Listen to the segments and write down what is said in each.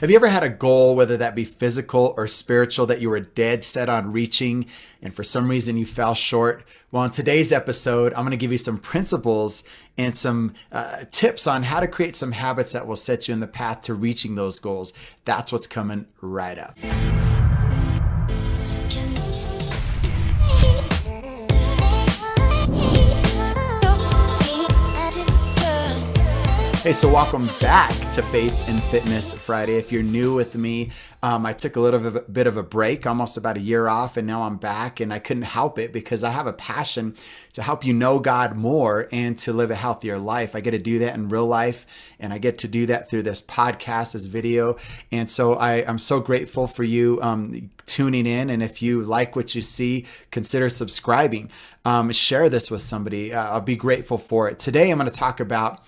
Have you ever had a goal, whether that be physical or spiritual, that you were dead set on reaching and for some reason you fell short? Well, in today's episode, I'm going to give you some principles and some tips on how to create some habits that will set you in the path to reaching those goals. That's what's coming right up. Hey, so welcome back to Faith and Fitness Friday. If you're new with me, I took a little bit of a break, almost about a year off, and now I'm back, and I couldn't help it because I have a passion to help you know God more and to live a healthier life. I get to do that in real life, and I get to do that through this podcast, this video, and so I'm so grateful for you tuning in, and if you like what you see, consider subscribing. Share this with somebody. I'll be grateful for it. Today, I'm going to talk about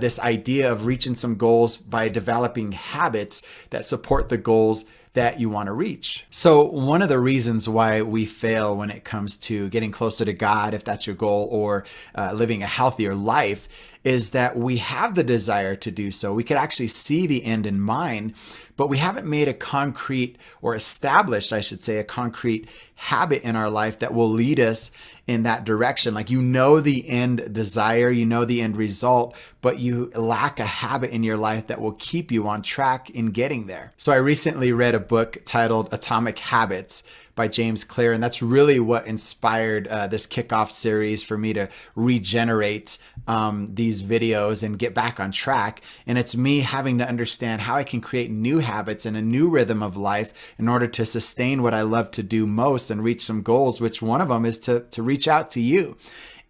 this idea of reaching some goals by developing habits that support the goals that you want to reach. So one of the reasons why we fail when it comes to getting closer to God, if that's your goal, or living a healthier life, is that we have the desire to do so. We could actually see the end in mind, but we haven't made a concrete, or established, I should say, a concrete habit in our life that will lead us in that direction. Like, you know the end desire, you know the end result, but you lack a habit in your life that will keep you on track in getting there. So I recently read a book titled Atomic Habits by James Clear, and that's really what inspired this kickoff series for me to regenerate these videos and get back on track. And it's me having to understand how I can create new habits and a new rhythm of life in order to sustain what I love to do most and reach some goals, which one of them is to reach out to you.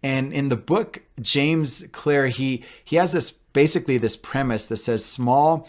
And in the book, James Clear, he has this premise that says small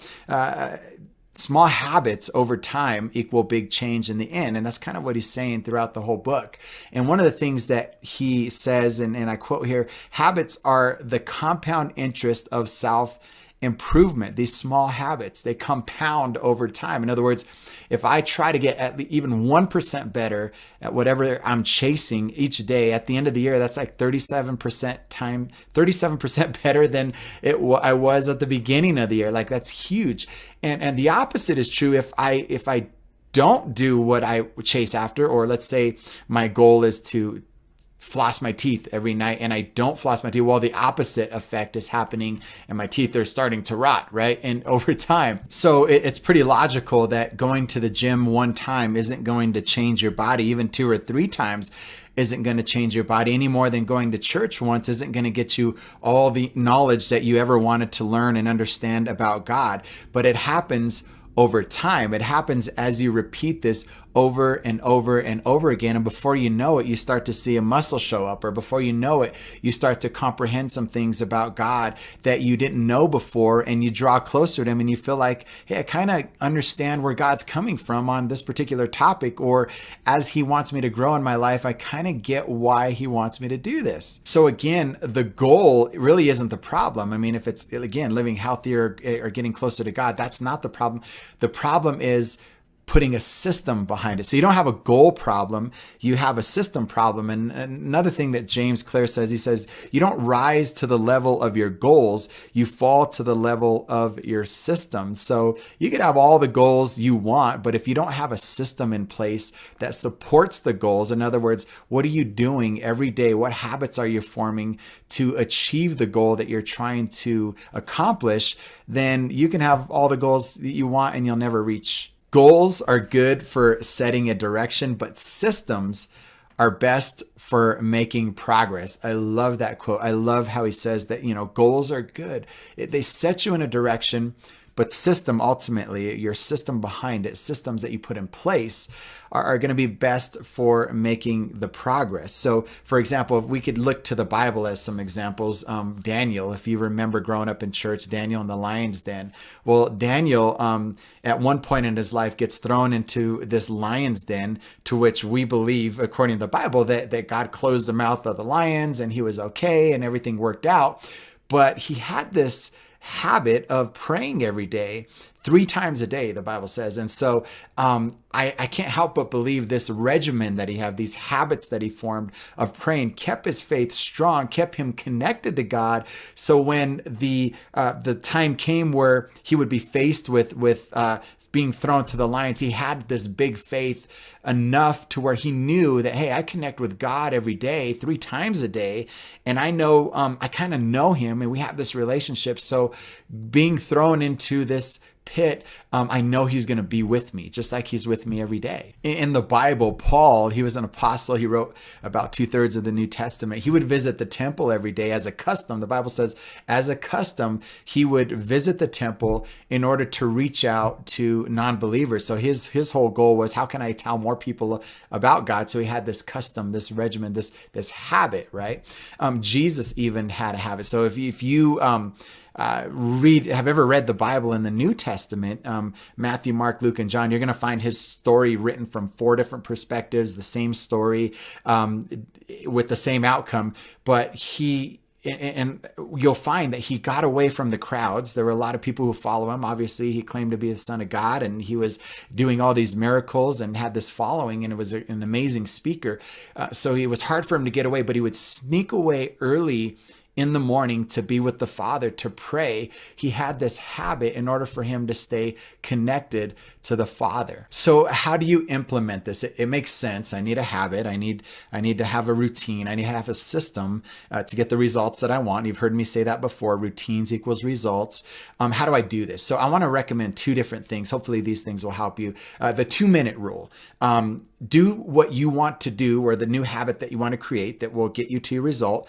habits over time equal big change in the end. And that's kind of what he's saying throughout the whole book. And one of the things that he says, and I quote here, habits are the compound interest of self-improvement. These small habits, they compound over time. In other words, if I try to get at even 1% better at whatever I'm chasing each day, at the end of the year, that's like 37% better than I was at the beginning of the year. Like, that's huge. And the opposite is true. If I don't do what I chase after, or let's say my goal is to floss my teeth every night and I don't floss my teeth, well, the opposite effect is happening and my teeth are starting to rot, right? And over time. So it's pretty logical that going to the gym one time isn't going to change your body. Even 2 or 3 times isn't going to change your body any more than going to church once isn't going to get you all the knowledge that you ever wanted to learn and understand about God. But it happens over time. It happens as you repeat this over and over and over again. And before you know it, you start to see a muscle show up, or before you know it, you start to comprehend some things about God that you didn't know before, and you draw closer to him and you feel like, hey, I kind of understand where God's coming from on this particular topic, or as he wants me to grow in my life, I kind of get why he wants me to do this. So again, the goal really isn't the problem. I mean, if it's, again, living healthier or getting closer to God, that's not the problem. The problem is putting a system behind it. So you don't have a goal problem, you have a system problem. And another thing that James Clear says, he says, you don't rise to the level of your goals, you fall to the level of your system. So you could have all the goals you want, but if you don't have a system in place that supports the goals, in other words, what are you doing every day? What habits are you forming to achieve the goal that you're trying to accomplish? Then you can have all the goals that you want and you'll never reach. Goals are good for setting a direction, but systems are best for making progress. I love that quote. I love how he says that, goals are good. They set you in a direction, but system, ultimately, your system behind it, systems that you put in place are going to be best for making the progress. So, for example, if we could look to the Bible as some examples, Daniel, if you remember growing up in church, Daniel in the lion's den. Well, Daniel, at one point in his life, gets thrown into this lion's den, to which we believe, according to the Bible, that God closed the mouth of the lions and he was okay and everything worked out. But he had this habit of praying every day, 3 times a day, the Bible says. And so I can't help but believe this regimen that he had, these habits that he formed of praying, kept his faith strong, kept him connected to God. So when the time came where he would be faced with being thrown to the lions, he had this big faith enough to where he knew that, hey, I connect with God every day, 3 times a day, and I know, I kind of know him, and we have this relationship. So being thrown into this pit, I know he's going to be with me, just like he's with me every day. In the Bible, Paul, he was an apostle. He wrote about 2/3 of the New Testament. He would visit the temple every day as a custom. The Bible says, as a custom, he would visit the temple in order to reach out to non-believers. So his whole goal was, how can I tell more people about God? So he had this custom, this regimen, this habit, right? Jesus even had a habit. So if you have ever read the Bible in the New Testament, Matthew, Mark, Luke, and John, you're going to find his story written from 4 different perspectives, the same story, with the same outcome. But and you'll find that he got away from the crowds. There were a lot of people who follow him. Obviously, he claimed to be the Son of God, and he was doing all these miracles and had this following, and it was an amazing speaker. So it was hard for him to get away, but he would sneak away early in the morning to be with the Father, to pray. He had this habit in order for him to stay connected to the Father. So how do you implement this? It makes sense. I need a habit. I need to have a routine. I need to have a system to get the results that I want. You've heard me say that before. Routines equals results. How do I do this? So I want to recommend 2 different things. Hopefully these things will help you. The 2-minute rule. Do what you want to do, or the new habit that you want to create that will get you to your result,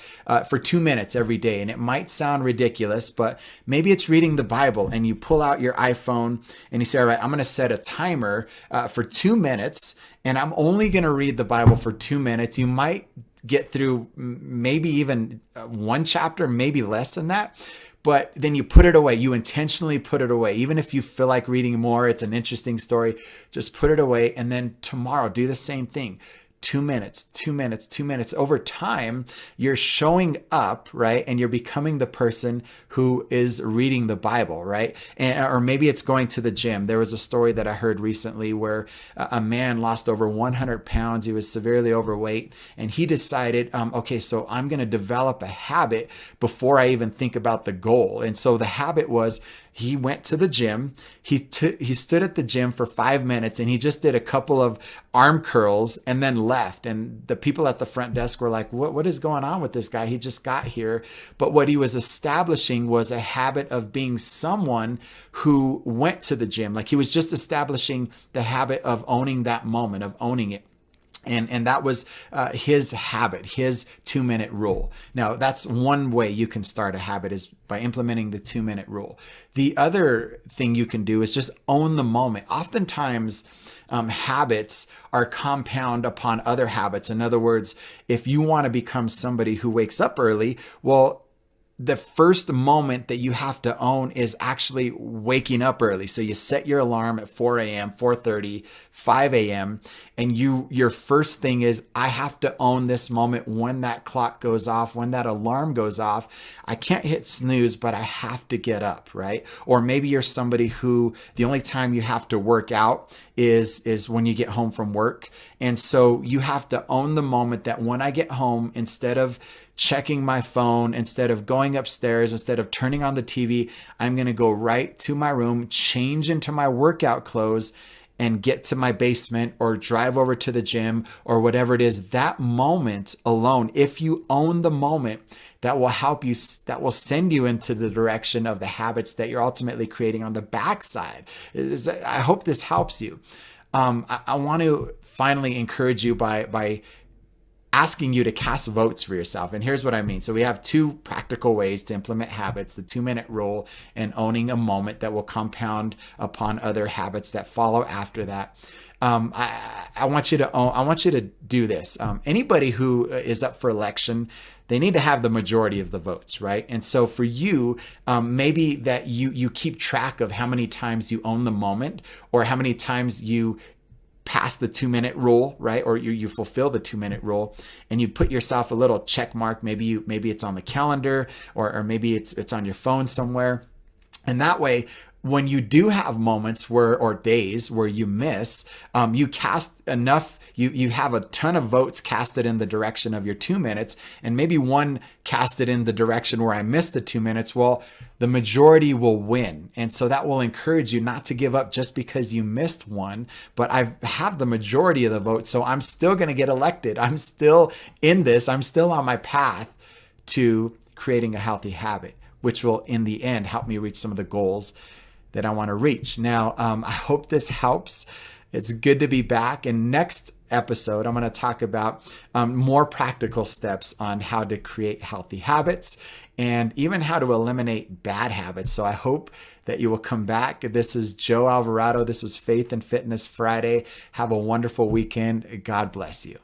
for 2 minutes every day. And it might sound ridiculous, but maybe it's reading the Bible, and you pull out your iPhone and you say, all right, I'm going to set a timer for 2 minutes, and I'm only going to read the Bible for 2 minutes. You might get through maybe even 1 chapter, maybe less than that. But then you put it away. You intentionally put it away. Even if you feel like reading more, it's an interesting story, just put it away. And then tomorrow, do the same thing. 2 minutes, 2 minutes, 2 minutes. Over time, you're showing up, right? And you're becoming the person who is reading the Bible, right? Or maybe it's going to the gym. There was a story that I heard recently where a man lost over 100 pounds. He was severely overweight, and he decided, okay, so I'm going to develop a habit before I even think about the goal. And so the habit was, he went to the gym. He stood at the gym for 5 minutes, and he just did a couple of arm curls and then left. And the people at the front desk were like, what is going on with this guy? He just got here. But what he was establishing was a habit of being someone who went to the gym. Like, he was just establishing the habit of owning that moment, of owning it. And that was his habit, his 2-minute rule. Now, that's one way you can start a habit, is by implementing the 2-minute rule. The other thing you can do is just own the moment. Oftentimes, habits are compound upon other habits. In other words, if you want to become somebody who wakes up early, well, the first moment that you have to own is actually waking up early. So you set your alarm at 4 a.m., 4:30, 5 a.m. And your first thing is, I have to own this moment when that clock goes off, when that alarm goes off. I can't hit snooze, but I have to get up, right? Or maybe you're somebody who the only time you have to work out is when you get home from work. And so you have to own the moment that when I get home, instead of checking my phone, instead of going upstairs, instead of turning on the TV, I'm going to go right to my room, change into my workout clothes, and get to my basement or drive over to the gym or whatever it is. That moment alone, if you own the moment, that will help you, that will send you into the direction of the habits that you're ultimately creating on the backside. I hope this helps you. I want to finally encourage you by asking you to cast votes for yourself. And here's what I mean. So we have 2 practical ways to implement habits: the 2-minute rule and owning a moment that will compound upon other habits that follow after that. I want you to do this. Anybody who is up for election, they need to have the majority of the votes, right? And so for you, maybe that you keep track of how many times you own the moment, or how many times you pass the 2-minute rule, right? Or you fulfill the 2-minute rule, and you put yourself a little check mark. Maybe it's on the calendar, or maybe it's on your phone somewhere. And that way, when you do have moments where, or days where you miss, you cast enough, you have a ton of votes casted in the direction of your 2 minutes, and maybe one casted in the direction where I missed the 2 minutes. Well, the majority will win. And so that will encourage you not to give up just because you missed one, but I have the majority of the vote. So I'm still going to get elected. I'm still in this. I'm still on my path to creating a healthy habit, which will in the end help me reach some of the goals that I want to reach. Now, I hope this helps. It's good to be back. And next episode, I'm going to talk about more practical steps on how to create healthy habits and even how to eliminate bad habits. So I hope that you will come back. This is Joe Alvarado. This was Faith and Fitness Friday. Have a wonderful weekend. God bless you.